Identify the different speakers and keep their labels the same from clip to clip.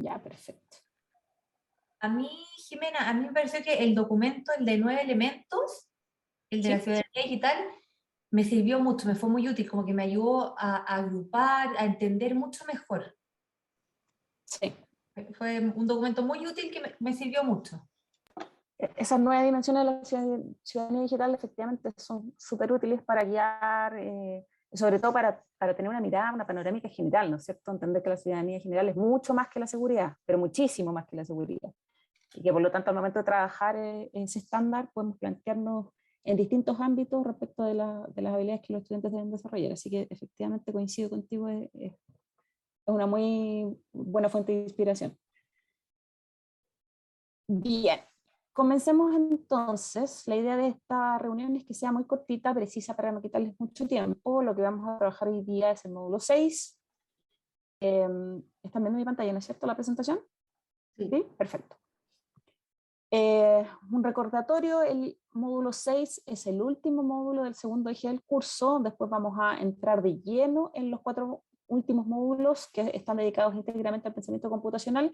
Speaker 1: Ya, perfecto.
Speaker 2: A mí, Jimena, a mí me pareció que el documento, el de 9 elementos, el de la
Speaker 1: ¿Sí?
Speaker 2: ciudadanía digital, me sirvió mucho, me fue muy útil, como que me ayudó a agrupar, a entender mucho mejor.
Speaker 1: Sí.
Speaker 2: Fue un documento muy útil que me sirvió mucho.
Speaker 1: Esas 9 dimensiones de la ciudadanía digital efectivamente son súper útiles para guiar, sobre todo para tener una mirada, una panorámica general, ¿no es cierto? Entender que la ciudadanía general es mucho más que la seguridad, pero muchísimo más que la seguridad. Y que por lo tanto al momento de trabajar ese estándar podemos plantearnos en distintos ámbitos respecto de las habilidades que los estudiantes deben desarrollar. Así que efectivamente coincido contigo, es una muy buena fuente de inspiración. Bien, comencemos entonces. La idea de esta reunión es que sea muy cortita, precisa para no quitarles mucho tiempo. Lo que vamos a trabajar hoy día es el módulo 6. ¿Están viendo mi pantalla, no es cierto, la presentación?
Speaker 2: Sí.
Speaker 1: Sí, perfecto. Un recordatorio, el módulo 6 es el último módulo del segundo eje del curso. Después vamos a entrar de lleno en los 4 últimos módulos que están dedicados íntegramente al pensamiento computacional.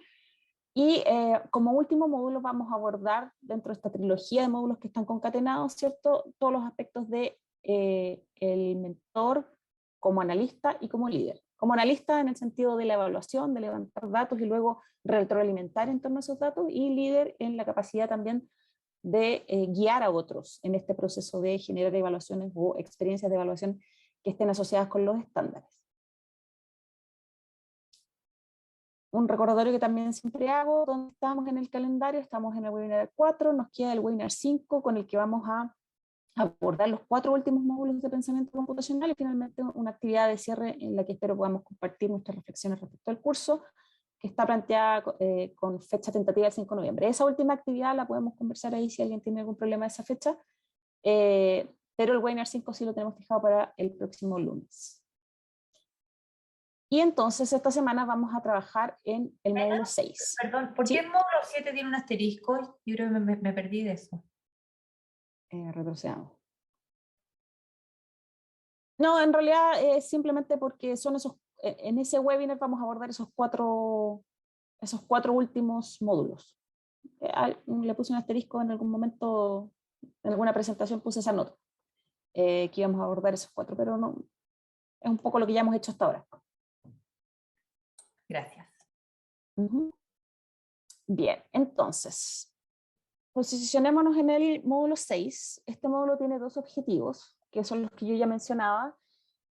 Speaker 1: Y como último módulo vamos a abordar dentro de esta trilogía de módulos que están concatenados, ¿cierto? Todos los aspectos de el mentor como analista y como líder. Como analista en el sentido de la evaluación, de levantar datos y luego retroalimentar en torno a esos datos, y líder en la capacidad también de guiar a otros en este proceso de generar evaluaciones o experiencias de evaluación que estén asociadas con los estándares. Un recordatorio que también siempre hago, donde estamos en el calendario, estamos en el webinar 4, nos queda el webinar 5 con el que vamos a abordar los 4 últimos módulos de pensamiento computacional y finalmente una actividad de cierre en la que espero podamos compartir nuestras reflexiones respecto al curso, que está planteada con fecha tentativa del 5 de noviembre. Esa última actividad la podemos conversar ahí si alguien tiene algún problema de esa fecha, pero el webinar 5 sí lo tenemos fijado para el próximo lunes. Y entonces esta semana vamos a trabajar en el módulo 6.
Speaker 2: Perdón, ¿por qué el
Speaker 1: ¿Sí?
Speaker 2: módulo 7 tiene un asterisco? Yo creo que me perdí de eso.
Speaker 1: Retrocedamos. No, en realidad es simplemente porque son en ese webinar vamos a abordar esos cuatro últimos módulos. Le puse un asterisco en algún momento, en alguna presentación puse esa nota, que íbamos a abordar esos 4, pero no, es un poco lo que ya hemos hecho hasta ahora.
Speaker 2: Gracias.
Speaker 1: Bien, entonces, posicionémonos en el módulo 6. Este módulo tiene 2 objetivos, que son los que yo ya mencionaba.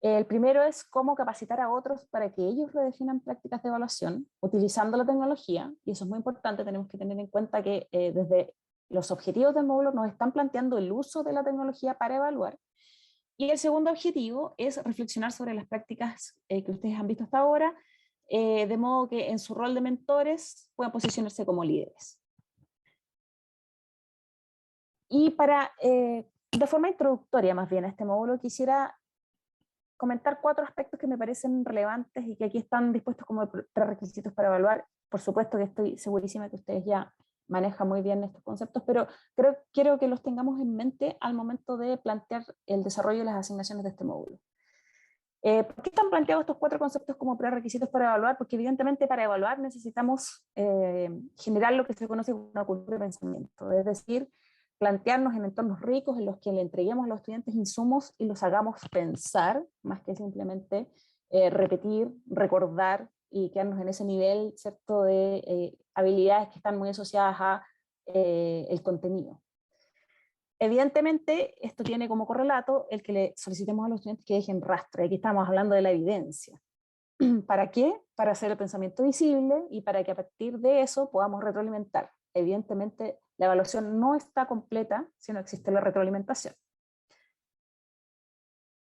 Speaker 1: El primero es cómo capacitar a otros para que ellos redefinan prácticas de evaluación utilizando la tecnología, y eso es muy importante, tenemos que tener en cuenta que desde los objetivos del módulo nos están planteando el uso de la tecnología para evaluar. Y el segundo objetivo es reflexionar sobre las prácticas que ustedes han visto hasta ahora, de modo que en su rol de mentores puedan posicionarse como líderes. Y de forma introductoria más bien a este módulo, quisiera comentar 4 aspectos que me parecen relevantes y que aquí están dispuestos como prerequisitos para evaluar. Por supuesto que estoy segurísima que ustedes ya manejan muy bien estos conceptos, pero quiero que los tengamos en mente al momento de plantear el desarrollo de las asignaciones de este módulo. ¿Por qué están planteados estos 4 conceptos como prerequisitos para evaluar? Porque evidentemente para evaluar necesitamos generar lo que se conoce como una cultura de pensamiento, es decir, plantearnos en entornos ricos en los que le entreguemos a los estudiantes insumos y los hagamos pensar, más que simplemente repetir, recordar y quedarnos en ese nivel, ¿cierto?, de habilidades que están muy asociadas a el contenido. Evidentemente, esto tiene como correlato el que le solicitemos a los estudiantes que dejen rastro. Aquí estamos hablando de la evidencia. ¿Para qué? Para hacer el pensamiento visible y para que a partir de eso podamos retroalimentar. Evidentemente, la evaluación no está completa si no existe la retroalimentación.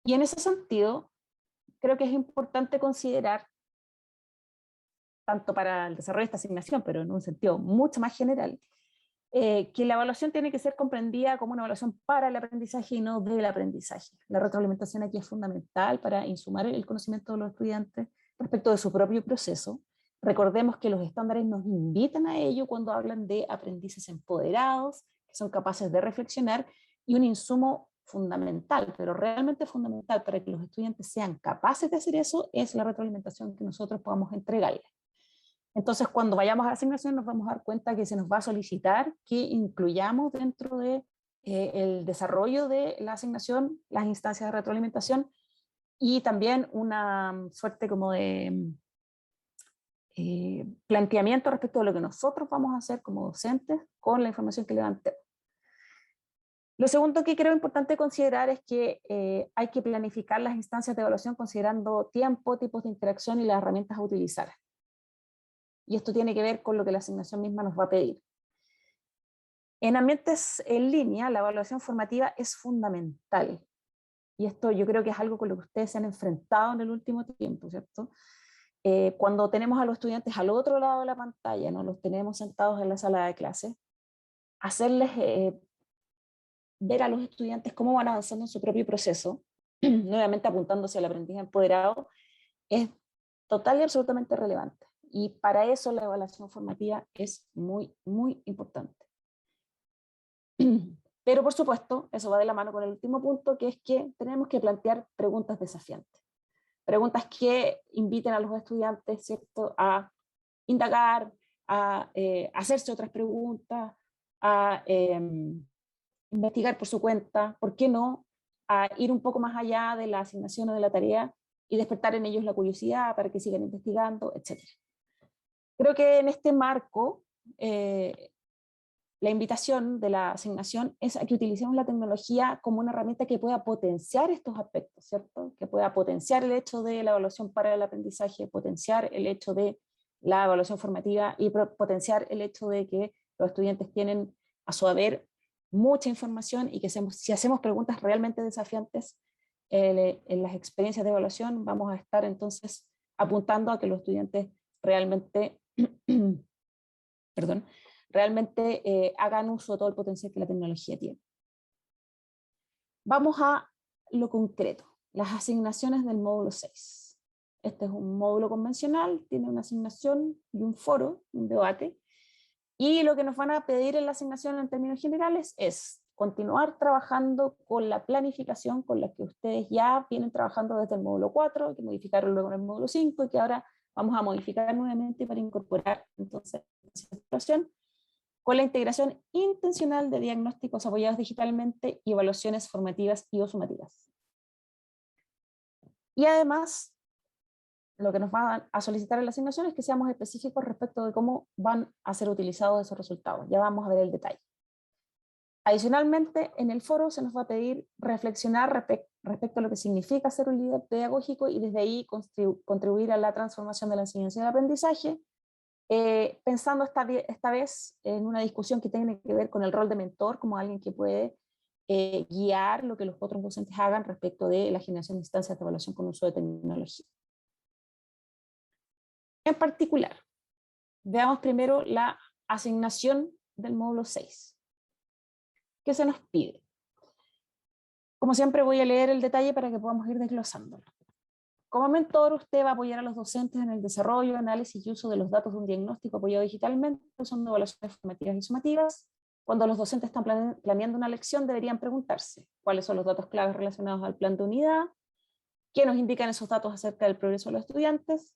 Speaker 1: Y en ese sentido, creo que es importante considerar, tanto para el desarrollo de esta asignación, pero en un sentido mucho más general, que la evaluación tiene que ser comprendida como una evaluación para el aprendizaje y no del aprendizaje. La retroalimentación aquí es fundamental para insumar el conocimiento de los estudiantes respecto de su propio proceso. Recordemos que los estándares nos invitan a ello cuando hablan de aprendices empoderados, que son capaces de reflexionar, y un insumo fundamental, pero realmente fundamental para que los estudiantes sean capaces de hacer eso, es la retroalimentación que nosotros podamos entregarles. Entonces, cuando vayamos a la asignación, nos vamos a dar cuenta que se nos va a solicitar que incluyamos dentro de el desarrollo de la asignación las instancias de retroalimentación y también una suerte como de planteamiento respecto de lo que nosotros vamos a hacer como docentes con la información que levantemos. Lo segundo que creo importante considerar es que hay que planificar las instancias de evaluación considerando tiempo, tipos de interacción y las herramientas a utilizar. Y esto tiene que ver con lo que la asignación misma nos va a pedir. En ambientes en línea, la evaluación formativa es fundamental. Y esto yo creo que es algo con lo que ustedes se han enfrentado en el último tiempo, ¿cierto? Cuando tenemos a los estudiantes al otro lado de la pantalla, no los tenemos sentados en la sala de clase, hacerles ver a los estudiantes cómo van avanzando en su propio proceso, nuevamente apuntándose al aprendizaje empoderado, es total y absolutamente relevante. Y para eso la evaluación formativa es muy, muy importante. Pero por supuesto, eso va de la mano con el último punto, que es que tenemos que plantear preguntas desafiantes. Preguntas que inviten a los estudiantes, ¿cierto?, a indagar, a hacerse otras preguntas, a investigar por su cuenta, ¿por qué no?, a ir un poco más allá de la asignación o de la tarea y despertar en ellos la curiosidad para que sigan investigando, etc. Creo que en este marco, la invitación de la asignación es a que utilicemos la tecnología como una herramienta que pueda potenciar estos aspectos, ¿cierto? Que pueda potenciar el hecho de la evaluación para el aprendizaje, potenciar el hecho de la evaluación formativa y potenciar el hecho de que los estudiantes tienen a su haber mucha información y que si hacemos preguntas realmente desafiantes en las experiencias de evaluación, vamos a estar entonces apuntando a que los estudiantes realmente, perdón, realmente hagan uso de todo el potencial que la tecnología tiene. Vamos a lo concreto, las asignaciones del módulo 6. Este es un módulo convencional, tiene una asignación y un foro, un debate, y lo que nos van a pedir en la asignación en términos generales es continuar trabajando con la planificación con la que ustedes ya vienen trabajando desde el módulo 4, que modificaron luego en el módulo 5 y que ahora vamos a modificar nuevamente para incorporar entonces la situación, con la integración intencional de diagnósticos apoyados digitalmente y evaluaciones formativas y o sumativas. Y además, lo que nos van a solicitar en la asignación es que seamos específicos respecto de cómo van a ser utilizados esos resultados. Ya vamos a ver el detalle. Adicionalmente, en el foro se nos va a pedir reflexionar respecto a lo que significa ser un líder pedagógico y desde ahí contribuir a la transformación de la enseñanza y el aprendizaje, pensando esta vez en una discusión que tiene que ver con el rol de mentor como alguien que puede guiar lo que los otros docentes hagan respecto de la generación de instancias de evaluación con uso de tecnología. En particular, veamos primero la asignación del módulo 6. ¿Qué se nos pide? Como siempre voy a leer el detalle para que podamos ir desglosándolo. Como mentor, usted va a apoyar a los docentes en el desarrollo, análisis y uso de los datos de un diagnóstico apoyado digitalmente, usando evaluaciones formativas y sumativas. Cuando los docentes están planeando una lección, deberían preguntarse cuáles son los datos claves relacionados al plan de unidad, qué nos indican esos datos acerca del progreso de los estudiantes,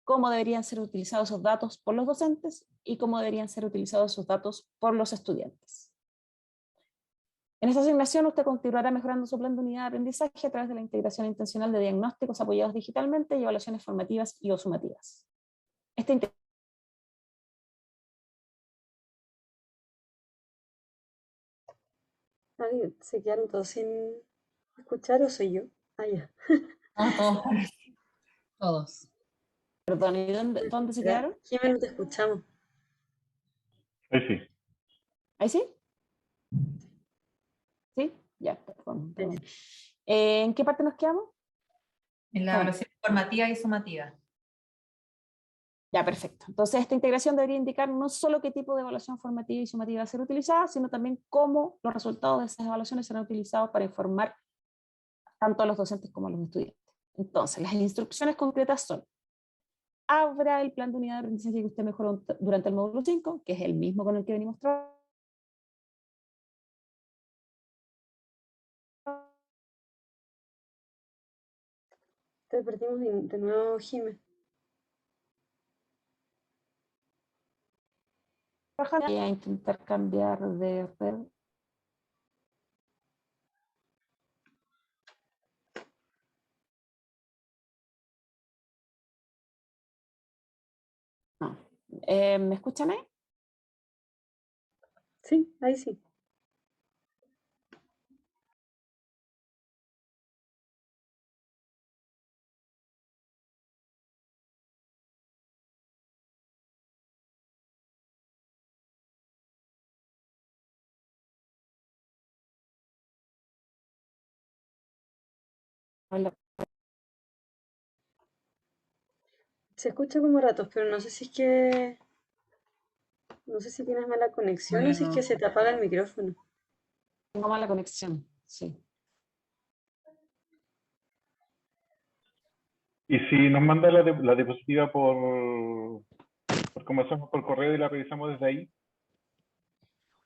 Speaker 1: cómo deberían ser utilizados esos datos por los docentes y cómo deberían ser utilizados esos datos por los estudiantes. En esta asignación usted continuará mejorando su plan de unidad de aprendizaje a través de la integración intencional de diagnósticos apoyados digitalmente y evaluaciones formativas y o sumativas.
Speaker 3: ¿Se quedaron todos sin escuchar o soy yo? Ah, ya.
Speaker 2: No, todos. Todos.
Speaker 1: Perdón, ¿y dónde se quedaron?
Speaker 3: Jimena, no te escuchamos.
Speaker 4: Sí.
Speaker 1: ¿Ahí sí? ¿Sí? Ya, perdón. ¿En qué parte nos quedamos?
Speaker 2: En la evaluación formativa y sumativa.
Speaker 1: Ya, perfecto. Entonces, esta integración debería indicar no solo qué tipo de evaluación formativa y sumativa va a ser utilizada, sino también cómo los resultados de esas evaluaciones serán utilizados para informar tanto a los docentes como a los estudiantes. Entonces, las instrucciones concretas son: abra el plan de unidad de aprendizaje que usted mejoró durante el módulo 5, que es el mismo con el que venimos trabajando.
Speaker 3: Te perdimos de nuevo, Jimena.
Speaker 1: trabajando. Voy a intentar cambiar de red. No. ¿Me escuchan ahí?
Speaker 3: Sí, ahí sí.
Speaker 1: Hola.
Speaker 3: Se escucha como ratos, pero no sé si es que... No sé si tienes mala conexión o si es que se te apaga el micrófono.
Speaker 1: Tengo mala conexión, sí.
Speaker 4: Y si nos manda la diapositiva por conversación por correo y la revisamos desde ahí,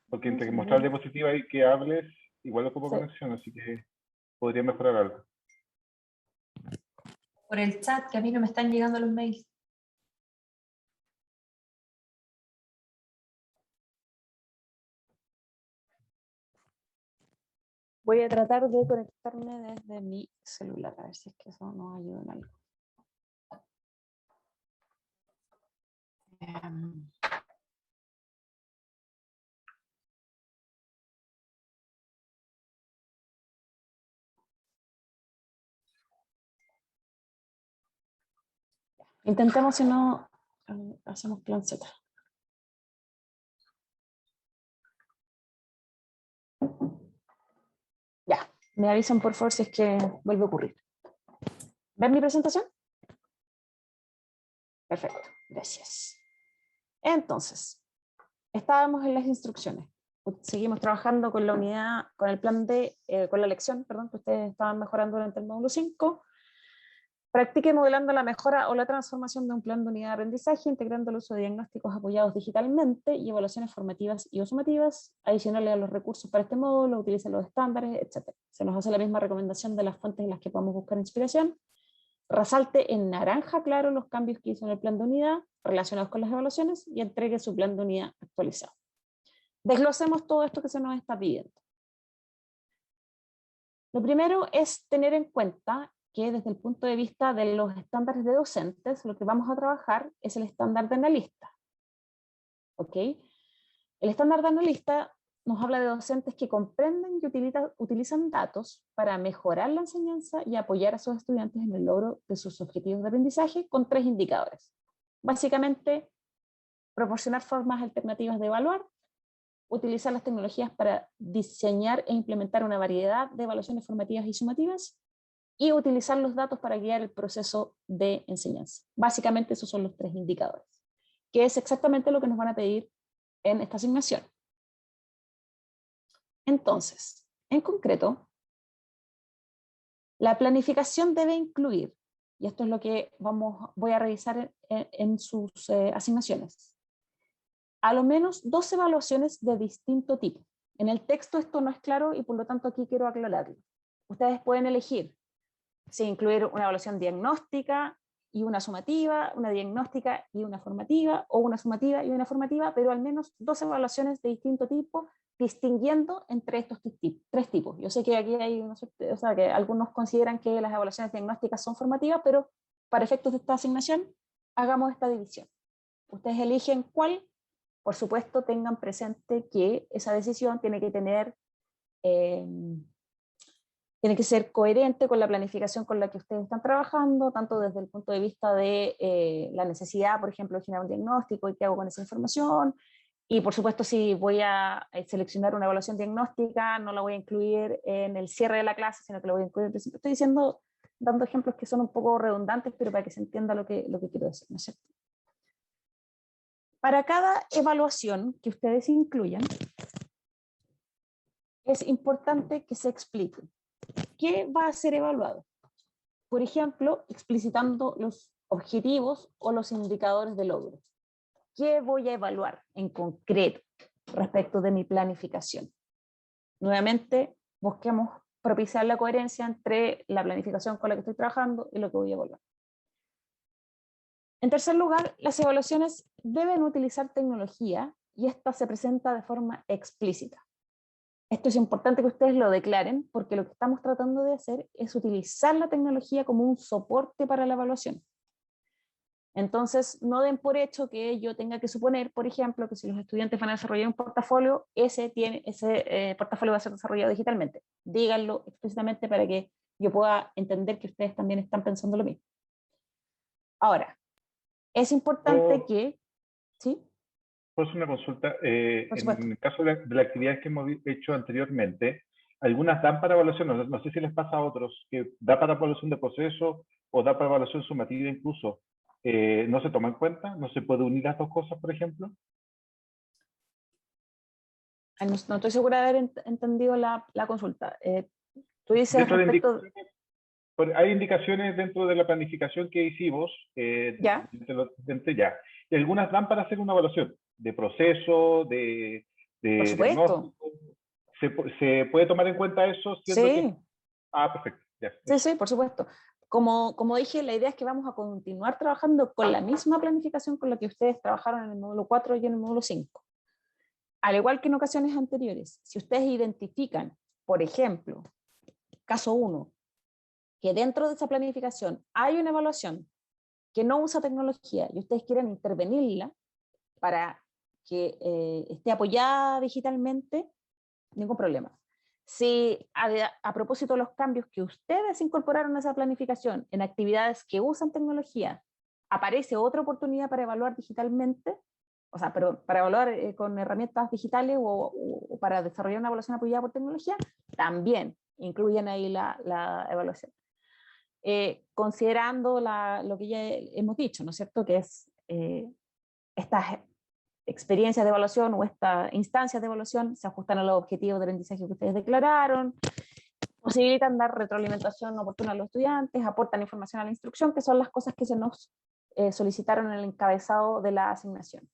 Speaker 4: porque entre que mostrar la diapositiva y que hables, igual ocupo
Speaker 1: Sí.
Speaker 4: conexión, así que podría mejorar algo.
Speaker 2: Por el chat, que a mí no me están llegando los mails.
Speaker 1: Voy a tratar de conectarme desde mi celular, a ver si es que eso nos ayuda en algo. Intentemos, si no, hacemos plan Z. Ya, me avisan por favor si es que vuelve a ocurrir. ¿Ven mi presentación? Perfecto, gracias. Entonces, estábamos en las instrucciones. Seguimos trabajando con la unidad, con el plan de, con la lección, perdón, que ustedes estaban mejorando durante el módulo 5. Practique modelando la mejora o la transformación de un plan de unidad de aprendizaje, integrando el uso de diagnósticos apoyados digitalmente y evaluaciones formativas y o sumativas. Adicionales a los recursos para este módulo, utilice los estándares, etc. Se nos hace la misma recomendación de las fuentes en las que podemos buscar inspiración. Resalte en naranja claro los cambios que hizo en el plan de unidad relacionados con las evaluaciones y entregue su plan de unidad actualizado. Desglosemos todo esto que se nos está pidiendo. Lo primero es tener en cuenta que desde el punto de vista de los estándares de docentes, lo que vamos a trabajar es el estándar de analista. ¿Ok? El estándar de analista nos habla de docentes que comprenden y utilizan datos para mejorar la enseñanza y apoyar a sus estudiantes en el logro de sus objetivos de aprendizaje con 3 indicadores. Básicamente, proporcionar formas alternativas de evaluar, utilizar las tecnologías para diseñar e implementar una variedad de evaluaciones formativas y sumativas, y utilizar los datos para guiar el proceso de enseñanza. Básicamente esos son los 3 indicadores, que es exactamente lo que nos van a pedir en esta asignación. Entonces, en concreto, la planificación debe incluir, y esto es lo que voy a revisar en sus asignaciones, a lo menos 2 evaluaciones de distinto tipo. En el texto esto no es claro y por lo tanto aquí quiero aclararlo. Ustedes pueden elegir si incluir una evaluación diagnóstica y una sumativa, una diagnóstica y una formativa, o una sumativa y una formativa, pero al menos 2 evaluaciones de distinto tipo, distinguiendo entre estos 3 tipos. Yo sé que aquí hay una suerte, o sea, que algunos consideran que las evaluaciones diagnósticas son formativas, pero para efectos de esta asignación, hagamos esta división. Ustedes eligen cuál. Por supuesto, tengan presente que esa decisión tiene que tener tiene que ser coherente con la planificación con la que ustedes están trabajando, tanto desde el punto de vista de la necesidad, por ejemplo, de generar un diagnóstico y qué hago con esa información. Y por supuesto, si voy a seleccionar una evaluación diagnóstica, no la voy a incluir en el cierre de la clase, sino que la voy a incluir al principio. Estoy diciendo, dando ejemplos que son un poco redundantes, pero para que se entienda lo que quiero decir, ¿no es cierto? Para cada evaluación que ustedes incluyan, es importante que se explique qué va a ser evaluado. Por ejemplo, explicitando los objetivos o los indicadores de logro. ¿Qué voy a evaluar en concreto respecto de mi planificación? Nuevamente, busquemos propiciar la coherencia entre la planificación con la que estoy trabajando y lo que voy a evaluar. En tercer lugar, las evaluaciones deben utilizar tecnología y esta se presenta de forma explícita. Esto es importante que ustedes lo declaren, porque lo que estamos tratando de hacer es utilizar la tecnología como un soporte para la evaluación. Entonces, no den por hecho que yo tenga que suponer, por ejemplo, que si los estudiantes van a desarrollar un portafolio, ese portafolio va a ser desarrollado digitalmente. Díganlo explícitamente para que yo pueda entender que ustedes también están pensando lo mismo. Ahora, es importante que... ¿Sí?
Speaker 4: Puedo hacer una consulta.
Speaker 1: Por
Speaker 4: En
Speaker 1: supuesto.
Speaker 4: el caso de las actividades que hemos hecho anteriormente, algunas dan para evaluación, no sé si les pasa a otros, que da para evaluación de proceso o da para evaluación sumativa incluso. ¿No se toma en cuenta? ¿No se puede unir las dos cosas, por ejemplo?
Speaker 1: No estoy segura de haber entendido la consulta. Tú dices
Speaker 4: Dentro de
Speaker 1: respecto...
Speaker 4: hay indicaciones dentro de la planificación que hicimos,
Speaker 1: ¿Ya?
Speaker 4: ya, y algunas dan para hacer una evaluación de proceso, de
Speaker 1: Por supuesto.
Speaker 4: diagnóstico. ¿Se puede tomar en cuenta eso siendo que...
Speaker 1: Sí,
Speaker 4: Ah, perfecto. Ya,
Speaker 1: sí,
Speaker 4: eso.
Speaker 1: sí, por supuesto. Como dije, la idea es que vamos a continuar trabajando con la misma planificación con la que ustedes trabajaron en el módulo 4 y en el módulo 5. Al igual que en ocasiones anteriores, si ustedes identifican, por ejemplo, caso 1, que dentro de esa planificación hay una evaluación que no usa tecnología y ustedes quieren intervenirla para que esté apoyada digitalmente, ningún problema. Si a propósito de los cambios que ustedes incorporaron a esa planificación en actividades que usan tecnología, aparece otra oportunidad para evaluar digitalmente, o sea, pero para evaluar con herramientas digitales o para desarrollar una evaluación apoyada por tecnología, también incluyen ahí la evaluación. Considerando lo que ya hemos dicho, ¿no es cierto? Que es estas experiencias de evaluación o estas instancias de evaluación se ajustan a los objetivos de aprendizaje que ustedes declararon, posibilitan dar retroalimentación oportuna a los estudiantes, aportan información a la instrucción, que son las cosas que se nos solicitaron en el encabezado de la asignación.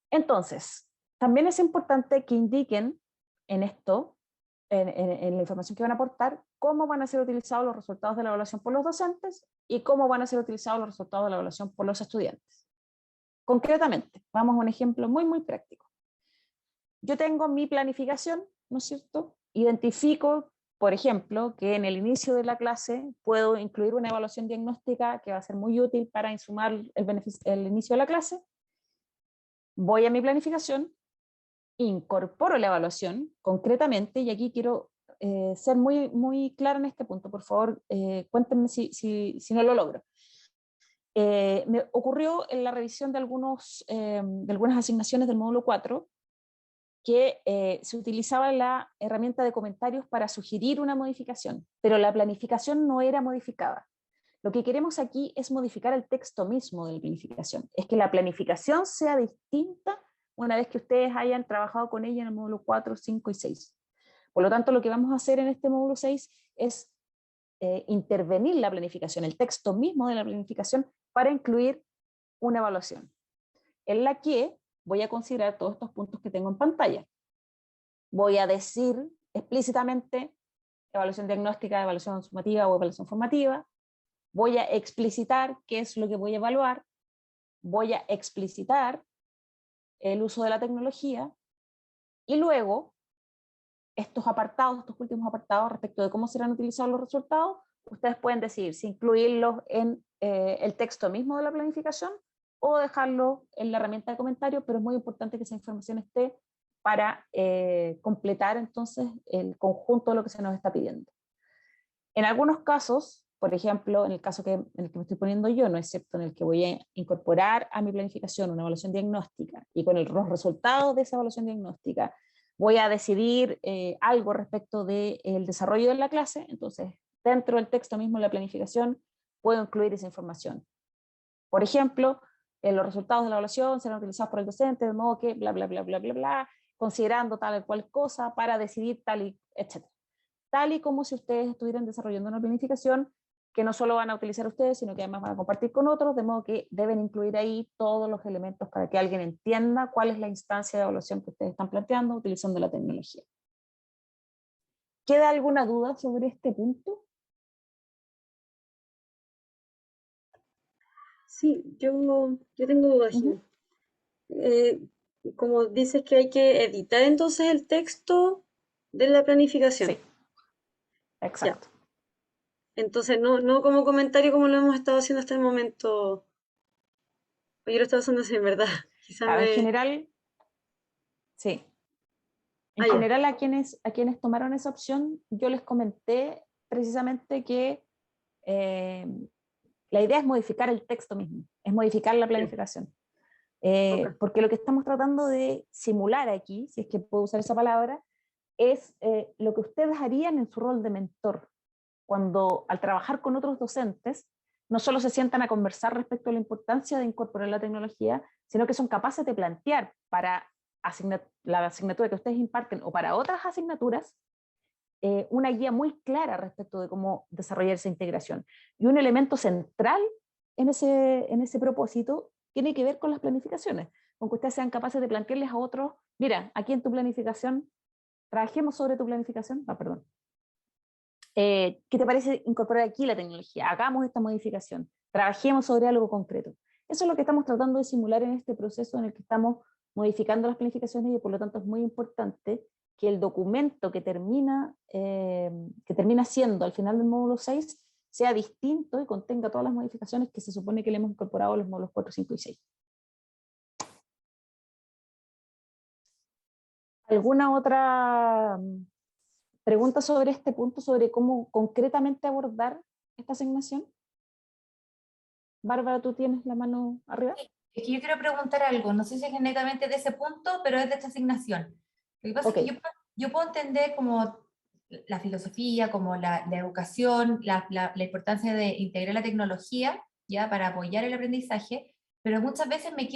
Speaker 1: Entonces, también es importante que indiquen en esto, en la información que van a aportar, cómo van a ser utilizados los resultados de la evaluación por los docentes y cómo van a ser utilizados los resultados de la evaluación por los estudiantes. Concretamente, vamos a un ejemplo muy, muy práctico. Yo tengo mi planificación, ¿no es cierto? Identifico, por ejemplo, que en el inicio de la clase puedo incluir una evaluación diagnóstica que va a ser muy útil para insumar el inicio de la clase. Voy a mi planificación, incorporo la evaluación concretamente, y aquí quiero ser muy, muy clara en este punto. Por favor, cuéntenme si no lo logro. Me ocurrió en la revisión de algunas asignaciones del módulo 4 que se utilizaba la herramienta de comentarios para sugerir una modificación, pero la planificación no era modificada. Lo que queremos aquí es modificar el texto mismo de la planificación, es que la planificación sea distinta una vez que ustedes hayan trabajado con ella en el módulo 4, 5 y 6. Por lo tanto, lo que vamos a hacer en este módulo 6 es intervenir la planificación, el texto mismo de la planificación, para incluir una evaluación, en la que voy a considerar todos estos puntos que tengo en pantalla. Voy a decir explícitamente evaluación diagnóstica, evaluación sumativa o evaluación formativa. Voy a explicitar qué es lo que voy a evaluar. Voy a explicitar el uso de la tecnología. Y luego, estos últimos apartados respecto de cómo serán utilizados los resultados, ustedes pueden decidir si incluirlos en el texto mismo de la planificación o dejarlo en la herramienta de comentarios, pero es muy importante que esa información esté para completar entonces el conjunto de lo que se nos está pidiendo. En algunos casos, por ejemplo, en el caso en el que me estoy poniendo yo, ¿no es cierto?, en el que voy a incorporar a mi planificación una evaluación diagnóstica y con los resultados de esa evaluación diagnóstica voy a decidir algo respecto del desarrollo de la clase, entonces dentro del texto mismo de la planificación puedo incluir esa información. Por ejemplo, los resultados de la evaluación serán utilizados por el docente de modo que bla, bla, bla, bla, bla, bla, considerando tal o cual cosa para decidir tal y etcétera. Tal y como si ustedes estuvieran desarrollando una planificación que no solo van a utilizar ustedes, sino que además van a compartir con otros, de modo que deben incluir ahí todos los elementos para que alguien entienda cuál es la instancia de evaluación que ustedes están planteando utilizando la tecnología. ¿Queda alguna duda sobre este punto?
Speaker 3: Sí, yo tengo dudas.
Speaker 1: Uh-huh.
Speaker 3: como dices que hay que editar entonces el texto de la planificación.
Speaker 1: Sí,
Speaker 3: Ya.
Speaker 1: exacto.
Speaker 3: Entonces, no como comentario como lo hemos estado haciendo hasta el momento. O yo lo estaba haciendo así, en verdad. Quizás
Speaker 1: Claro, en
Speaker 3: me...
Speaker 1: general, sí. En
Speaker 3: Ah, ya.
Speaker 1: general, a quienes tomaron esa opción, yo les comenté precisamente que eh, la idea es modificar el texto mismo, es modificar la
Speaker 3: Ya.
Speaker 1: planificación.
Speaker 3: Ok.
Speaker 1: Porque lo que estamos tratando de simular aquí, si es que puedo usar esa palabra, es lo que ustedes harían en su rol de mentor, cuando al trabajar con otros docentes, no solo se sientan a conversar respecto a la importancia de incorporar la tecnología, sino que son capaces de plantear para la asignatura que ustedes imparten o para otras asignaturas una guía muy clara respecto de cómo desarrollar esa integración. Y un elemento central en ese propósito tiene que ver con las planificaciones, con que ustedes sean capaces de plantearles a otros, mira, aquí en tu planificación, trabajemos sobre tu planificación, perdón, ¿qué te parece incorporar aquí la tecnología? Hagamos esta modificación, trabajemos sobre algo concreto. Eso es lo que estamos tratando de simular en este proceso en el que estamos modificando las planificaciones y por lo tanto es muy importante que el documento que termina siendo al final del módulo 6 sea distinto y contenga todas las modificaciones que se supone que le hemos incorporado a los módulos 4, 5 y 6. ¿Alguna otra pregunta sobre este punto, sobre cómo concretamente abordar esta asignación? Bárbara, tú tienes la mano arriba.
Speaker 2: Es que yo quiero preguntar algo, no sé si es netamente de ese punto, pero es de esta asignación. Lo que pasa
Speaker 1: Ok,
Speaker 2: es que yo puedo entender como la filosofía, como la educación, la importancia de integrar la tecnología, ya, para apoyar el aprendizaje, pero muchas veces me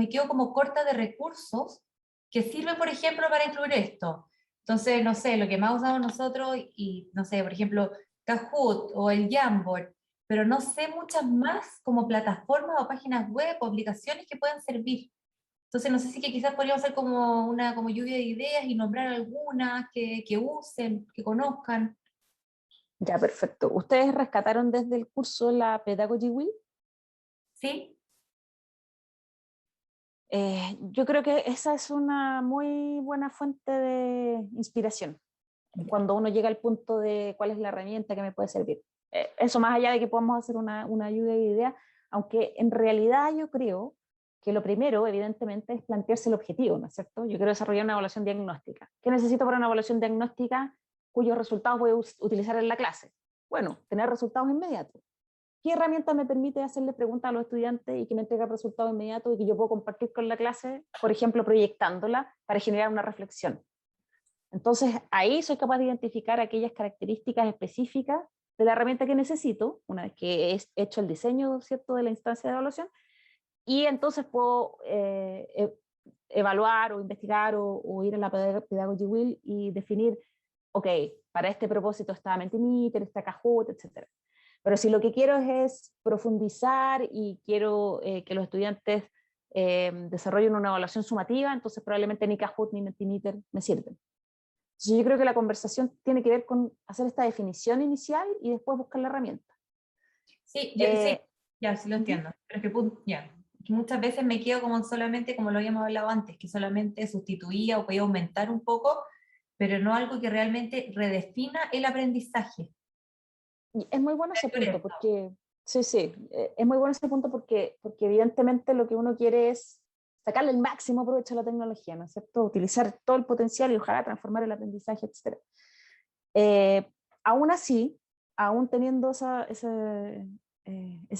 Speaker 2: quedo como corta de recursos que sirven, por ejemplo, para incluir esto. Entonces, no sé, lo que más usamos nosotros, y no sé, por ejemplo, Kahoot o el Jamboard, pero no sé muchas más como plataformas o páginas web o aplicaciones que puedan servir. Entonces, no sé si que quizás podríamos hacer como una como lluvia de ideas y nombrar algunas que usen, que conozcan.
Speaker 1: ya, perfecto. ¿Ustedes rescataron desde el curso la Pedagogy Wheel?
Speaker 2: ¿Sí?
Speaker 1: Yo creo que esa es una muy buena fuente de inspiración
Speaker 2: Ya.
Speaker 1: cuando uno llega al punto de cuál es la herramienta que me puede servir. Eso más allá de que podamos hacer una lluvia de ideas, aunque en realidad yo creo que lo primero, evidentemente, es plantearse el objetivo, ¿no es cierto? Yo quiero desarrollar una evaluación diagnóstica. ¿Qué necesito para una evaluación diagnóstica cuyos resultados voy a utilizar en la clase? Bueno, tener resultados inmediatos. ¿Qué herramienta me permite hacerle preguntas a los estudiantes y que me entregue resultados inmediatos y que yo puedo compartir con la clase, por ejemplo, proyectándola para generar una reflexión? Entonces, ahí soy capaz de identificar aquellas características específicas de la herramienta que necesito, una vez que he hecho el diseño, ¿cierto?, de la instancia de evaluación, y entonces puedo evaluar o investigar o ir a la Pedagogy Wheel y definir, ok, para este propósito está Mentimeter, está Kahoot, etc. Pero si lo que quiero es profundizar y quiero que los estudiantes desarrollen una evaluación sumativa, entonces probablemente ni Kahoot ni Mentimeter me sirven. Entonces yo creo que la conversación tiene que ver con hacer esta definición inicial y después buscar la herramienta.
Speaker 2: Sí, sí,
Speaker 1: Eh,
Speaker 2: ya, sí lo
Speaker 1: uh -huh.
Speaker 2: entiendo. Pero es que, ya, que muchas veces me quedo como solamente, como lo habíamos hablado antes, que solamente sustituía o podía aumentar un poco, pero no algo que realmente redefina el aprendizaje.
Speaker 1: Y es muy bueno ese
Speaker 2: Por
Speaker 1: punto,
Speaker 2: esto.
Speaker 1: porque, sí, es muy bueno ese punto porque evidentemente lo que uno quiere es sacarle el máximo provecho a la tecnología, ¿no es cierto? Utilizar todo el potencial y ojalá transformar el aprendizaje, etc. Aún así, aún teniendo ese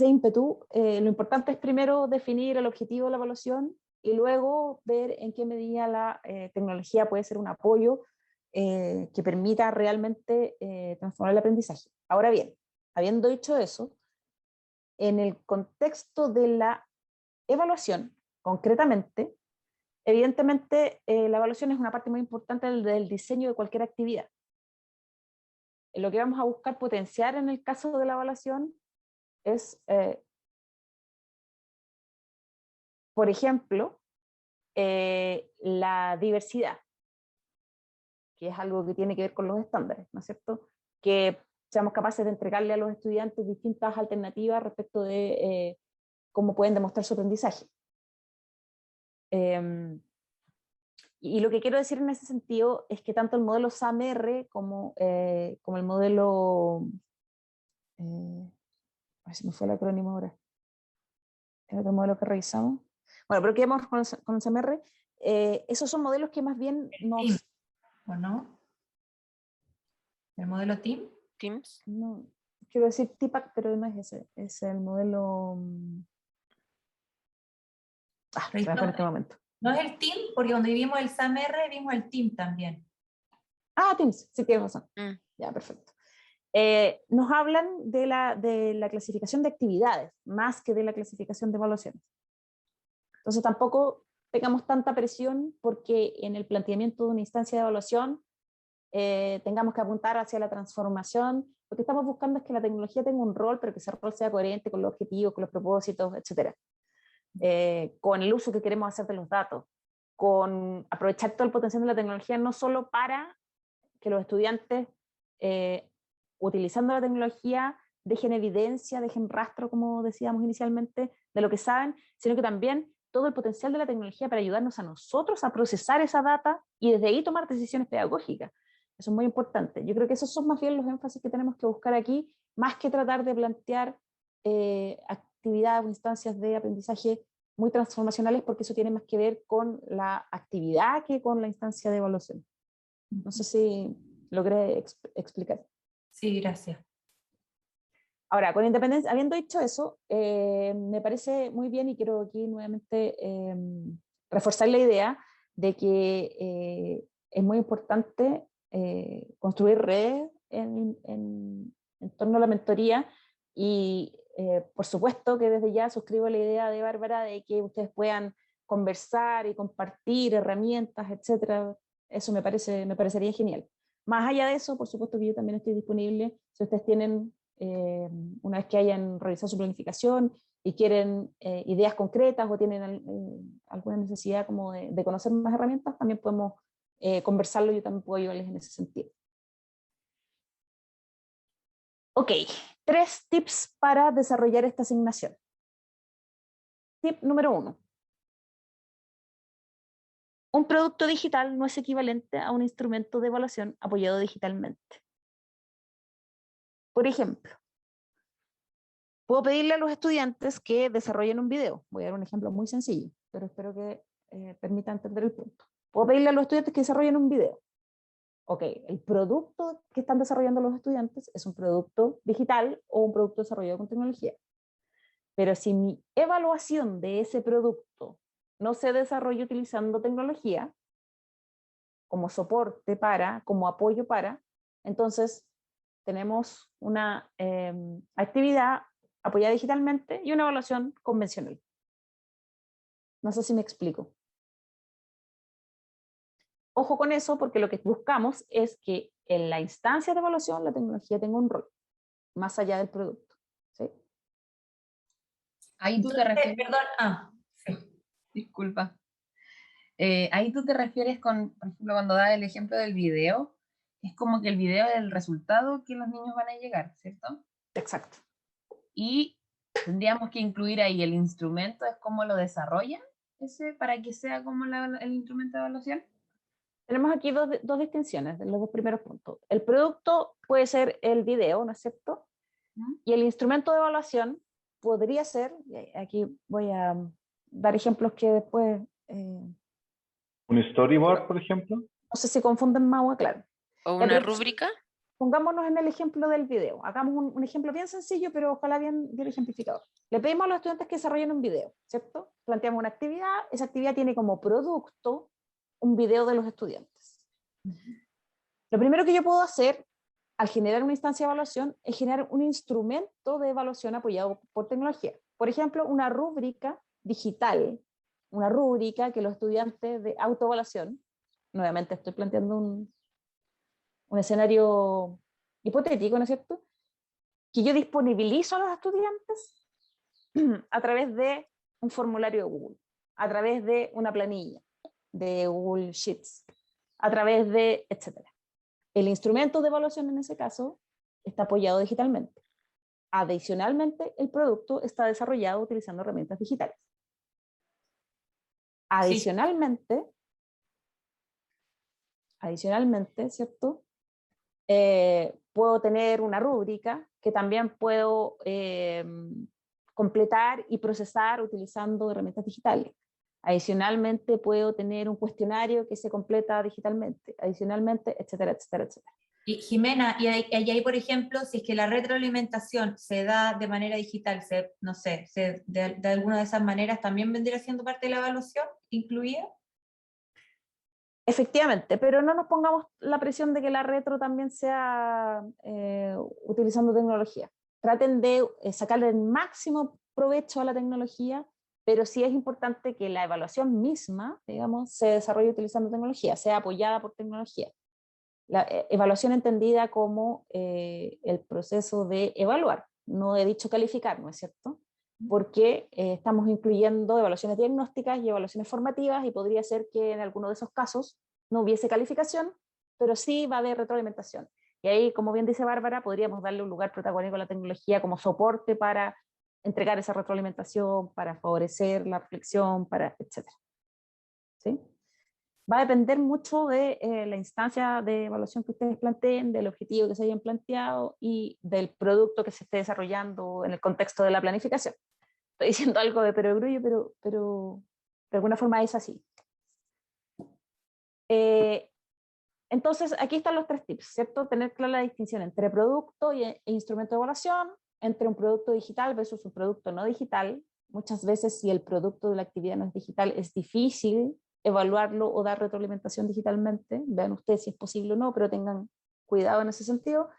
Speaker 1: ímpetu, lo importante es primero definir el objetivo de la evaluación y luego ver en qué medida la tecnología puede ser un apoyo que permita realmente transformar el aprendizaje. Ahora bien, habiendo dicho eso, en el contexto de la evaluación, concretamente, evidentemente la evaluación es una parte muy importante del diseño de cualquier actividad. Lo que vamos a buscar potenciar en el caso de la evaluación es, por ejemplo, la diversidad, que es algo que tiene que ver con los estándares, ¿no es cierto? Que seamos capaces de entregarle a los estudiantes distintas alternativas respecto de cómo pueden demostrar su aprendizaje. Y lo que quiero decir en ese sentido es que tanto el modelo SAM-R como el modelo, a ver si me fue el acrónimo ahora, el otro modelo que revisamos. Bueno, pero quedemos con el SAM-R. Esos son modelos que más bien
Speaker 2: TIM,
Speaker 1: nos...
Speaker 2: ¿o no? ¿El modelo TIM?
Speaker 5: Teams.
Speaker 1: No, quiero decir TIPAC, pero no es ese, es el modelo... se me fue en este momento.
Speaker 2: No es el TIM, porque cuando vimos el SAM-R vimos el TIM también.
Speaker 1: Teams, sí, tienes razón.
Speaker 5: Mm.
Speaker 1: Ya, perfecto. Nos hablan de la clasificación de actividades, más que de la clasificación de evaluaciones. Entonces tampoco tengamos tanta presión porque en el planteamiento de una instancia de evaluación tengamos que apuntar hacia la transformación. Lo que estamos buscando es que la tecnología tenga un rol, pero que ese rol sea coherente con los objetivos, con los propósitos, etc. Con el uso que queremos hacer de los datos, con aprovechar todo el potencial de la tecnología, no solo para que los estudiantes, utilizando la tecnología, dejen evidencia, dejen rastro, como decíamos inicialmente, de lo que saben, sino que también todo el potencial de la tecnología para ayudarnos a nosotros a procesar esa data y desde ahí tomar decisiones pedagógicas. Eso es muy importante. Yo creo que esos son más bien los énfasis que tenemos que buscar aquí, más que tratar de plantear actividades o instancias de aprendizaje muy transformacionales, porque eso tiene más que ver con la actividad que con la instancia de evaluación. No sé si logré explicar.
Speaker 2: Sí, gracias.
Speaker 1: Ahora, con independencia, habiendo dicho eso, me parece muy bien y quiero aquí nuevamente reforzar la idea de que es muy importante construir redes en torno a la mentoría y por supuesto que desde ya suscribo la idea de Bárbara de que ustedes puedan conversar y compartir herramientas, etcétera. Eso me parecería genial. Más allá de eso, por supuesto que yo también estoy disponible si ustedes tienen, una vez que hayan realizado su planificación y quieren ideas concretas o tienen alguna necesidad como de conocer más herramientas, también podemos conversarlo, yo también puedo ayudarles en ese sentido. Ok, 3 tips para desarrollar esta asignación. Tip número 1. Un producto digital no es equivalente a un instrumento de evaluación apoyado digitalmente. Por ejemplo, puedo pedirle a los estudiantes que desarrollen un video. Voy a dar un ejemplo muy sencillo, pero espero que permita entender el punto. Puedo pedirle a los estudiantes que desarrollen un video. Ok, el producto que están desarrollando los estudiantes es un producto digital o un producto desarrollado con tecnología. Pero si mi evaluación de ese producto no se desarrolla utilizando tecnología, como soporte para, como apoyo para, entonces tenemos una actividad apoyada digitalmente y una evaluación convencional. No sé si me explico. Ojo con eso, porque lo que buscamos es que en la instancia de evaluación la tecnología tenga un rol, más allá del producto. ¿Sí?
Speaker 5: Ahí tú te refieres...
Speaker 2: Perdón, sí.
Speaker 5: Disculpa. Ahí tú te refieres con, por ejemplo, cuando das el ejemplo del video, es como que el video es el resultado que los niños van a llegar, ¿cierto?
Speaker 1: Exacto.
Speaker 5: Y tendríamos que incluir ahí el instrumento, es cómo lo desarrollan, ese, para que sea como el instrumento de evaluación.
Speaker 1: Tenemos aquí dos distinciones de los dos primeros puntos. El producto puede ser el video, ¿no es cierto? Y el instrumento de evaluación podría ser, y aquí voy a dar ejemplos que después...
Speaker 4: ¿Un storyboard, por ejemplo?
Speaker 1: no sé si confunden más o aclaro.
Speaker 5: ¿O una rúbrica?
Speaker 1: Pongámonos en el ejemplo del video. Hagamos un ejemplo bien sencillo, pero ojalá bien ejemplificado. Le pedimos a los estudiantes que desarrollen un video, ¿cierto? Planteamos una actividad, esa actividad tiene como producto un video de los estudiantes. Lo primero que yo puedo hacer al generar una instancia de evaluación es generar un instrumento de evaluación apoyado por tecnología. Por ejemplo, una rúbrica digital, una rúbrica que los estudiantes de autoevaluación, nuevamente estoy planteando un escenario hipotético, ¿no es cierto? Que yo disponibilizo a los estudiantes a través de un formulario de Google, a través de una planilla de Google Sheets, a través de, etcétera. El instrumento de evaluación en ese caso está apoyado digitalmente. Adicionalmente, el producto está desarrollado utilizando herramientas digitales. Adicionalmente, Adicionalmente, ¿cierto? Puedo tener una rúbrica que también puedo completar y procesar utilizando herramientas digitales. Adicionalmente, puedo tener un cuestionario que se completa digitalmente. Adicionalmente, etcétera, etcétera, etcétera.
Speaker 2: Y Jimena, y ahí, por ejemplo, si es que la retroalimentación se da de manera digital, no sé, de alguna de esas maneras, ¿también vendría siendo parte de la evaluación incluida?
Speaker 1: Efectivamente, pero no nos pongamos la presión de que la retro también sea utilizando tecnología. Traten de sacarle el máximo provecho a la tecnología, pero sí es importante que la evaluación misma, digamos, se desarrolle utilizando tecnología, sea apoyada por tecnología. La evaluación entendida como el proceso de evaluar, no he dicho calificar, ¿no es cierto? Porque estamos incluyendo evaluaciones diagnósticas y evaluaciones formativas y podría ser que en alguno de esos casos no hubiese calificación, pero sí va a haber retroalimentación. Y ahí, como bien dice Bárbara, podríamos darle un lugar protagónico a la tecnología como soporte para entregar esa retroalimentación, para favorecer la reflexión, para etcétera. ¿Sí? Va a depender mucho de la instancia de evaluación que ustedes planteen, del objetivo que se hayan planteado y del producto que se esté desarrollando en el contexto de la planificación. Estoy diciendo algo de perogrullo, pero de alguna forma es así. Entonces, aquí están los 3 tips, ¿cierto? Tener clara la distinción entre producto e instrumento de evaluación, entre un producto digital versus un producto no digital. Muchas veces, si el producto de la actividad no es digital, es difícil evaluarlo o dar retroalimentación digitalmente. Vean ustedes si es posible o no, pero tengan cuidado en ese sentido.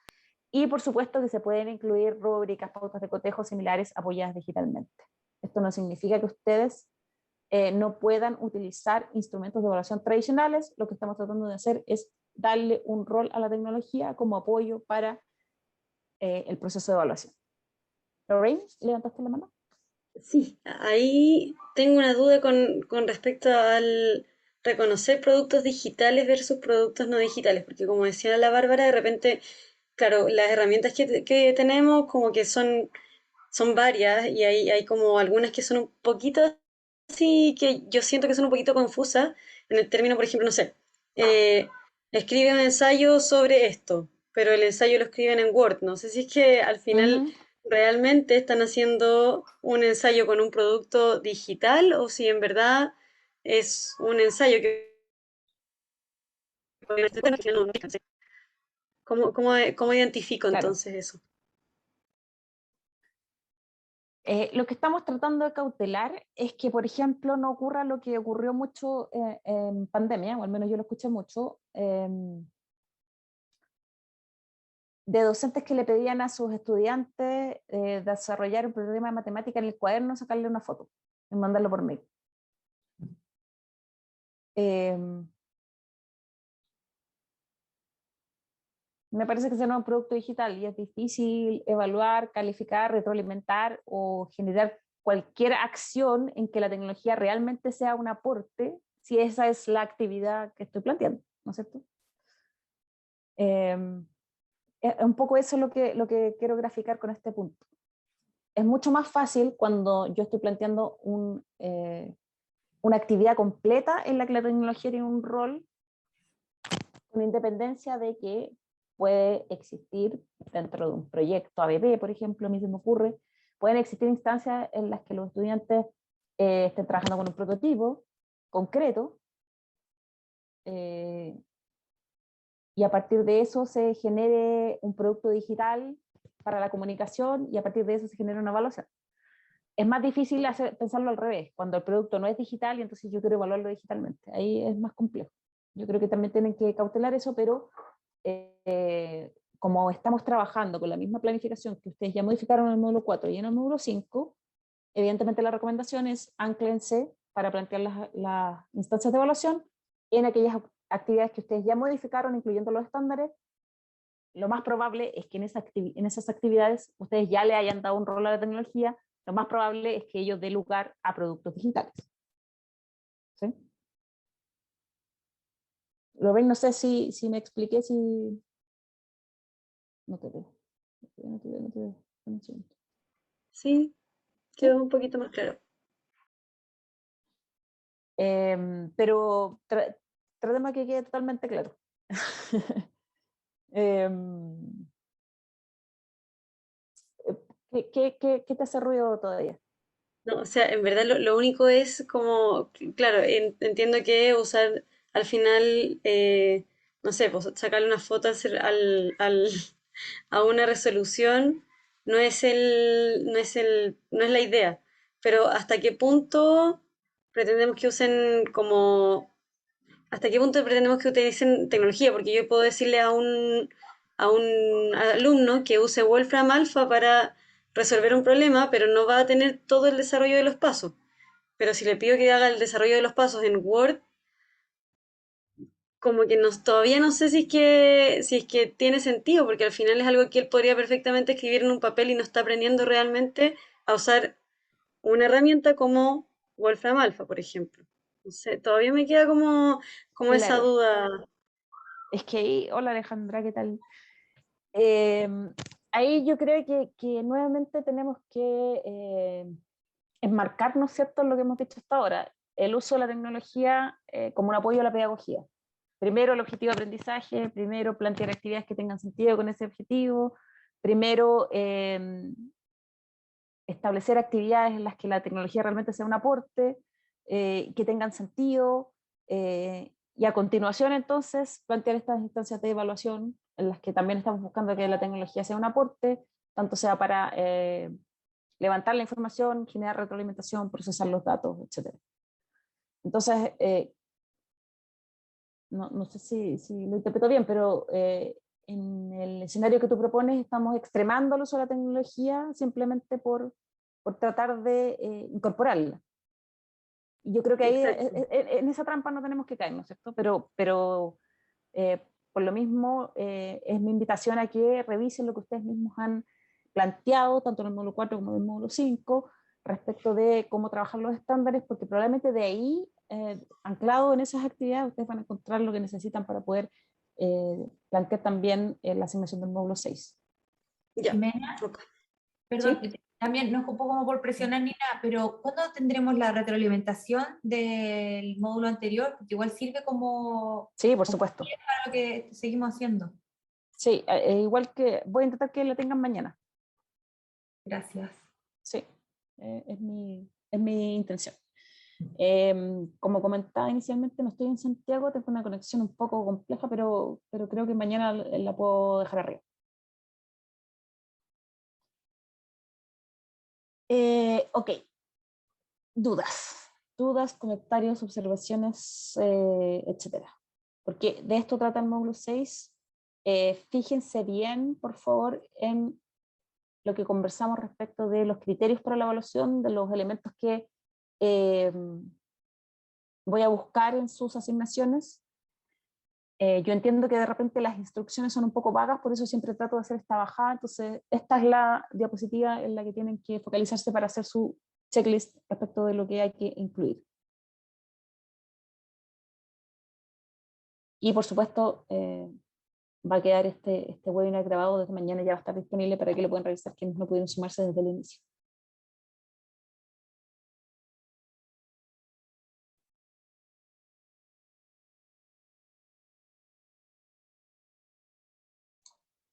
Speaker 1: Y por supuesto que se pueden incluir rúbricas, pautas de cotejo similares apoyadas digitalmente. Esto no significa que ustedes no puedan utilizar instrumentos de evaluación tradicionales. Lo que estamos tratando de hacer es darle un rol a la tecnología como apoyo para el proceso de evaluación. Lorraine, ¿levantaste la mano?
Speaker 3: Sí, ahí tengo una duda con respecto al reconocer productos digitales versus productos no digitales, porque como decía la Bárbara, de repente, claro, las herramientas que tenemos como que son varias y hay como algunas que son un poquito así, que yo siento que son un poquito confusas en el término, por ejemplo, no sé, eh, escribe un ensayo sobre esto, pero el ensayo lo escriben en Word. No sé si es que al final realmente están haciendo un ensayo con un producto digital o si en verdad es un ensayo que... ¿Cómo identifico
Speaker 1: Claro.
Speaker 3: entonces eso?
Speaker 1: Lo que estamos tratando de cautelar es que, por ejemplo, no ocurra lo que ocurrió mucho en pandemia, o al menos yo lo escuché mucho, de docentes que le pedían a sus estudiantes desarrollar un problema de matemática en el cuaderno, sacarle una foto y mandarlo por mail. Me parece que ese no es un producto digital y es difícil evaluar, calificar, retroalimentar o generar cualquier acción en que la tecnología realmente sea un aporte si esa es la actividad que estoy planteando, ¿no es cierto? Un poco eso es lo que quiero graficar con este punto. Es mucho más fácil cuando yo estoy planteando una actividad completa en la que la tecnología tiene un rol, con independencia de que puede existir dentro de un proyecto ABB, por ejemplo, a mí se me ocurre, pueden existir instancias en las que los estudiantes estén trabajando con un prototipo concreto y a partir de eso se genere un producto digital para la comunicación y a partir de eso se genera una evaluación. Es más difícil pensarlo al revés, cuando el producto no es digital y entonces yo quiero evaluarlo digitalmente. Ahí es más complejo. Yo creo que también tienen que cautelar eso, pero como estamos trabajando con la misma planificación que ustedes ya modificaron en el módulo 4 y en el módulo 5, evidentemente la recomendación es ánclense para plantear las instancias de evaluación en aquellas actividades que ustedes ya modificaron, incluyendo los estándares. Lo más probable es que en esas actividades ustedes ya le hayan dado un rol a la tecnología, lo más probable es que ellos den lugar a productos digitales. ¿Sí? Lo ven, no sé si me expliqué, si... No te veo. No te veo. Un segundo.
Speaker 3: Sí, quedó un poquito más claro.
Speaker 1: Pero tratemos que quede totalmente claro. Em, ¿Qué te hace ruido todavía?
Speaker 3: No, o sea, en verdad lo único es como, claro, entiendo que usar al final, no sé, pues sacarle una foto a una resolución no es la idea, pero ¿hasta qué punto pretendemos que usen como hasta qué punto pretendemos que utilicen tecnología? Porque yo puedo decirle a un alumno que use Wolfram Alpha para resolver un problema, pero no va a tener todo el desarrollo de los pasos. Pero si le pido que haga el desarrollo de los pasos en Word, como que todavía no sé si es que tiene sentido, porque al final es algo que él podría perfectamente escribir en un papel y no está aprendiendo realmente a usar una herramienta como Wolfram Alpha, por ejemplo. No sé, todavía me queda como esa
Speaker 1: Claro,
Speaker 3: duda.
Speaker 1: es que ahí, hola Alejandra, ¿qué tal? Em, Ahí yo creo que nuevamente tenemos que enmarcarnos, ¿cierto?, en lo que hemos dicho hasta ahora, el uso de la tecnología como un apoyo a la pedagogía. Primero el objetivo de aprendizaje, primero plantear actividades que tengan sentido con ese objetivo, primero establecer actividades en las que la tecnología realmente sea un aporte, que tengan sentido, y a continuación entonces plantear estas instancias de evaluación en las que también estamos buscando que la tecnología sea un aporte, tanto sea para levantar la información, generar retroalimentación, procesar los datos, etc. Entonces, no sé si lo interpreto bien, pero en el escenario que tú propones estamos extremando el uso de la tecnología simplemente por tratar de incorporarla. Y yo creo que ahí
Speaker 3: Exacto.
Speaker 1: en esa trampa no tenemos que caer, ¿no es cierto? Pero eh, por lo mismo es mi invitación a que revisen lo que ustedes mismos han planteado, tanto en el módulo 4 como en el módulo 5, respecto de cómo trabajar los estándares, porque probablemente de ahí, anclado en esas actividades, ustedes van a encontrar lo que necesitan para poder plantear también la asignación del módulo 6.
Speaker 3: Ya.
Speaker 2: Jimena,
Speaker 3: Ok.
Speaker 2: perdón,
Speaker 1: ¿Sí?
Speaker 2: también no es un poco como por presionar ni nada, pero ¿cuándo tendremos la retroalimentación del módulo anterior? Porque igual sirve
Speaker 1: Sí, por
Speaker 2: como
Speaker 1: supuesto.
Speaker 2: guía para lo que seguimos haciendo.
Speaker 1: Sí, igual que voy a intentar que la tengan mañana.
Speaker 2: Gracias.
Speaker 1: Sí, es mi intención. Como comentaba inicialmente, no estoy en Santiago, tengo una conexión un poco compleja, pero creo que mañana la puedo dejar arriba. Ok, dudas, comentarios, observaciones, etcétera. Porque de esto trata el módulo 6. Fíjense bien, por favor, en lo que conversamos respecto de los criterios para la evaluación, de los elementos que eh, voy a buscar en sus asignaciones. Yo entiendo que de repente las instrucciones son un poco vagas, por eso siempre trato de hacer esta bajada. Entonces, esta es la diapositiva en la que tienen que focalizarse para hacer su checklist respecto de lo que hay que incluir. Y por supuesto, va a quedar este webinar grabado desde mañana, ya va a estar disponible para que lo puedan revisar quienes no pudieron sumarse desde el inicio.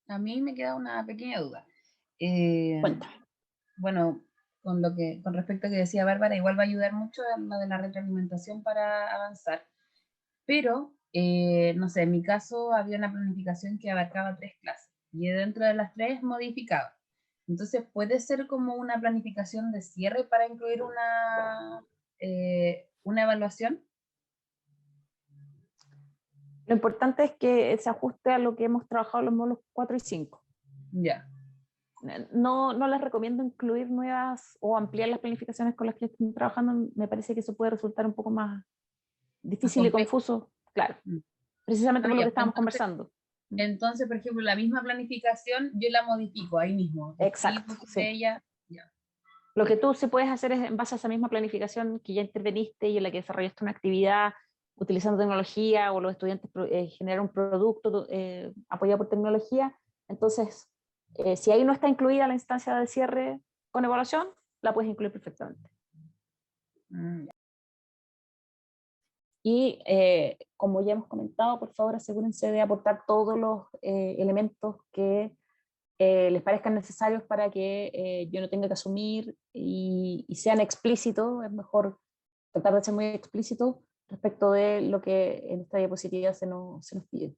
Speaker 5: A mí me queda una pequeña duda.
Speaker 1: Cuéntame.
Speaker 5: Bueno, con respecto a que decía Bárbara, igual va a ayudar mucho en lo de la retroalimentación para avanzar. Pero, no sé, en mi caso había una planificación que abarcaba 3 clases y dentro de las 3 modificaba. Entonces, ¿puede ser como una planificación de cierre para incluir una evaluación?
Speaker 1: Lo importante es que se ajuste a lo que hemos trabajado en los módulos 4 y 5.
Speaker 5: Ya.
Speaker 1: No les recomiendo incluir nuevas o ampliar las planificaciones con las que estén trabajando. Me parece que eso puede resultar un poco más
Speaker 5: Más
Speaker 1: difícil y
Speaker 5: complejo.
Speaker 1: confuso, claro,
Speaker 5: Mm.
Speaker 1: precisamente
Speaker 5: No,
Speaker 1: por lo que
Speaker 5: ya, pues
Speaker 1: estábamos conversando.
Speaker 5: entonces, por ejemplo, la misma planificación yo la modifico ahí mismo.
Speaker 1: Exacto,
Speaker 5: Escribo sobre
Speaker 1: sí.
Speaker 5: ella. Ya.
Speaker 1: Lo que tú sí puedes hacer es en base a esa misma planificación que ya interveniste y en la que desarrollaste una actividad utilizando tecnología o los estudiantes generar un producto apoyado por tecnología. Entonces, si ahí no está incluida la instancia de cierre con evaluación, la puedes incluir perfectamente.
Speaker 5: Mm, ya.
Speaker 1: Y como ya hemos comentado, por favor asegúrense de aportar todos los elementos que les parezcan necesarios para que yo no tenga que asumir y sean explícitos. Es mejor tratar de ser muy explícito respecto de lo que en esta diapositiva se nos pide.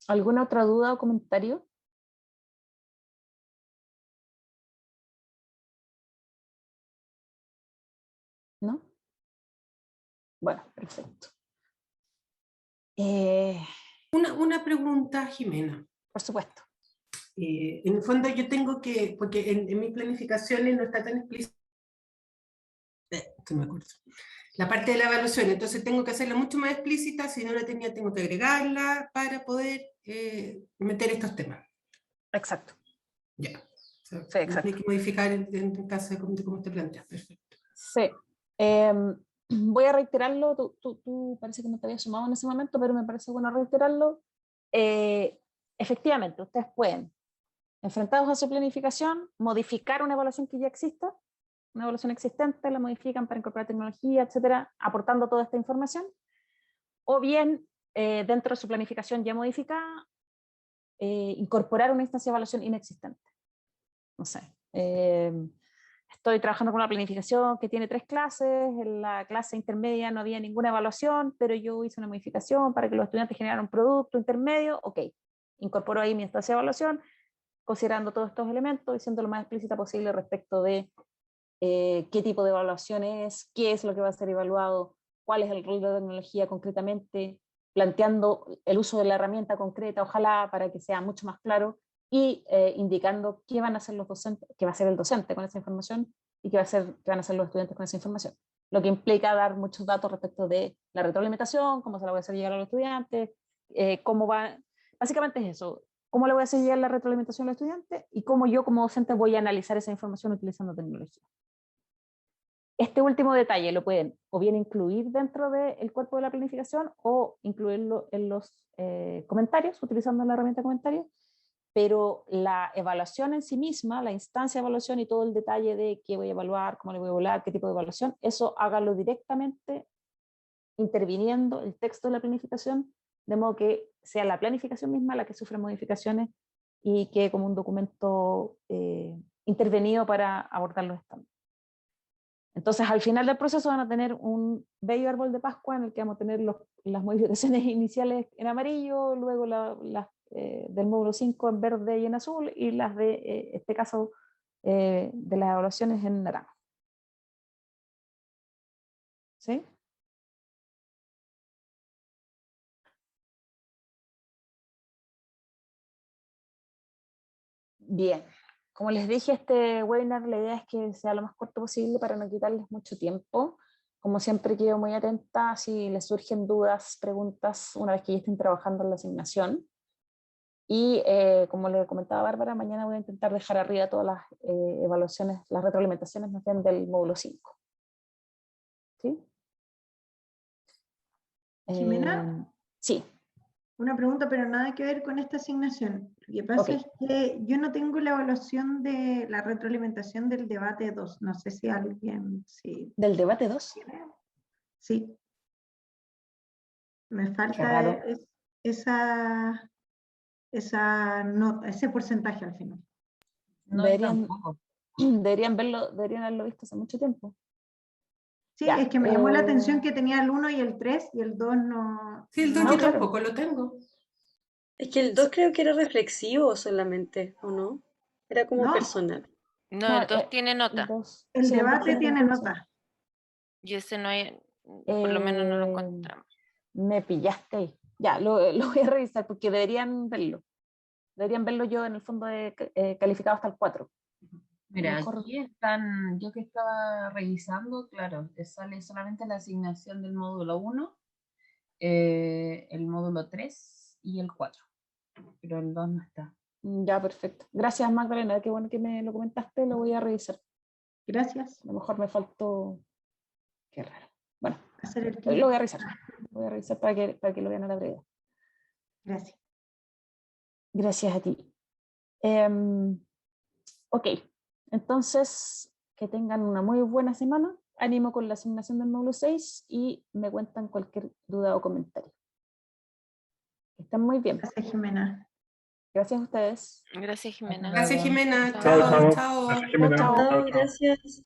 Speaker 1: ¿Alguna otra duda o comentario? ¿No? Bueno, perfecto.
Speaker 6: Una pregunta, Jimena.
Speaker 1: Por supuesto.
Speaker 6: En el fondo yo tengo que, porque en mis planificaciones no está tan explícito, me acuerdo, la parte de la evaluación, entonces tengo que hacerla mucho más explícita, si no la tenía tengo que agregarla para poder meter estos temas.
Speaker 1: Exacto.
Speaker 6: Ya. O sea,
Speaker 1: Sí, exacto.
Speaker 6: hay que modificar en caso de cómo te planteas. Perfecto.
Speaker 1: Sí. Voy a reiterarlo, tú parece que no te habías sumado en ese momento, pero me parece bueno reiterarlo. Efectivamente, ustedes pueden, enfrentados a su planificación, modificar una evaluación que ya exista, una evaluación existente, la modifican para incorporar tecnología, etcétera, aportando toda esta información, o bien, dentro de su planificación ya modificada, incorporar una instancia de evaluación inexistente. No sé, estoy trabajando con una planificación que tiene 3 clases, en la clase intermedia no había ninguna evaluación, pero yo hice una modificación para que los estudiantes generaran un producto intermedio, ok, incorporo ahí mi instancia de evaluación, considerando todos estos elementos y siendo lo más explícita posible respecto de qué tipo de evaluación es, qué es lo que va a ser evaluado, cuál es el rol de la tecnología concretamente, planteando el uso de la herramienta concreta, ojalá para que sea mucho más claro, y indicando qué van a hacer los docentes, qué va a hacer el docente con esa información y qué van a hacer los estudiantes con esa información. Lo que implica dar muchos datos respecto de la retroalimentación, cómo se la voy a hacer llegar a los estudiantes, cómo va, básicamente es eso, cómo le voy a hacer llegar la retroalimentación al estudiante y cómo yo como docente voy a analizar esa información utilizando tecnología. Este último detalle lo pueden o bien incluir dentro del cuerpo de la planificación o incluirlo en los comentarios, utilizando la herramienta comentarios, pero la evaluación en sí misma, la instancia de evaluación y todo el detalle de qué voy a evaluar, cómo le voy a evaluar, qué tipo de evaluación, eso hágalo directamente interviniendo el texto de la planificación, de modo que sea la planificación misma la que sufre modificaciones y quede como un documento intervenido para abordar los estándares. Entonces, al final del proceso van a tener un bello árbol de Pascua en el que vamos a tener las modificaciones iniciales en amarillo, luego las del módulo 5 en verde y en azul, y las de este caso de las evaluaciones en naranja. ¿Sí? Bien. Como les dije, este webinar la idea es que sea lo más corto posible para no quitarles mucho tiempo. Como siempre quedo muy atenta si les surgen dudas, preguntas, una vez que ya estén trabajando en la asignación. Y como le comentaba Bárbara, mañana voy a intentar dejar arriba todas las evaluaciones, las retroalimentaciones más bien del módulo 5. ¿Sí?
Speaker 7: Jimena,
Speaker 1: Sí.
Speaker 7: una pregunta, pero nada que ver con esta asignación. Lo que pasa es que yo no tengo la evaluación de la retroalimentación del debate 2. No sé si alguien... Sí.
Speaker 1: ¿Del debate 2?
Speaker 7: Sí. Me
Speaker 1: Qué
Speaker 7: falta
Speaker 1: raro.
Speaker 7: esa nota, ese porcentaje al final.
Speaker 5: No,
Speaker 1: Deberían
Speaker 5: tampoco.
Speaker 1: deberían haberlo visto hace mucho tiempo.
Speaker 7: Sí,
Speaker 1: Ya,
Speaker 7: es que me llamó la atención que tenía el 1 y el 3 y el 2 no...
Speaker 6: Sí, el 2
Speaker 1: No,
Speaker 6: yo
Speaker 1: claro.
Speaker 6: tampoco lo tengo.
Speaker 3: Es que el 2 creo que era reflexivo solamente, ¿o no? Era como
Speaker 7: No,
Speaker 3: personal.
Speaker 8: No, el 2 tiene nota.
Speaker 7: el
Speaker 1: sí,
Speaker 7: debate tiene
Speaker 1: nota.
Speaker 7: nota.
Speaker 8: Y ese no hay, por lo menos no lo encontramos.
Speaker 1: Me pillaste ahí. Ya, lo voy a revisar porque deberían verlo. Deberían verlo yo en el fondo calificado hasta el 4.
Speaker 5: Mira,
Speaker 1: Mejor-
Speaker 5: aquí están, yo que estaba revisando, claro, te sale solamente la asignación del módulo 1, el módulo 3 y el 4, pero el 2 no está.
Speaker 1: Ya, perfecto. Gracias, Magdalena. Qué bueno que me lo comentaste. Lo voy a revisar.
Speaker 7: Gracias.
Speaker 1: A lo mejor me faltó. Qué raro. Bueno,
Speaker 7: Hacer el
Speaker 1: lo
Speaker 7: clic.
Speaker 1: voy a revisar. Voy a revisar para que lo vean a la brevedad.
Speaker 7: Gracias.
Speaker 1: Gracias a ti. Ok, entonces que tengan una muy buena semana. Ánimo con la asignación del módulo 6 y me cuentan cualquier duda o comentario. Que estén muy bien.
Speaker 7: Gracias, Jimena.
Speaker 1: Gracias a ustedes.
Speaker 8: Gracias, Jimena.
Speaker 6: Gracias, Jimena.
Speaker 8: Chao.
Speaker 6: Chao,
Speaker 4: Chao.
Speaker 6: chao.
Speaker 4: Gracias, Jimena.
Speaker 1: Chao.
Speaker 4: Chao,
Speaker 3: Chao,
Speaker 4: chao.
Speaker 3: gracias.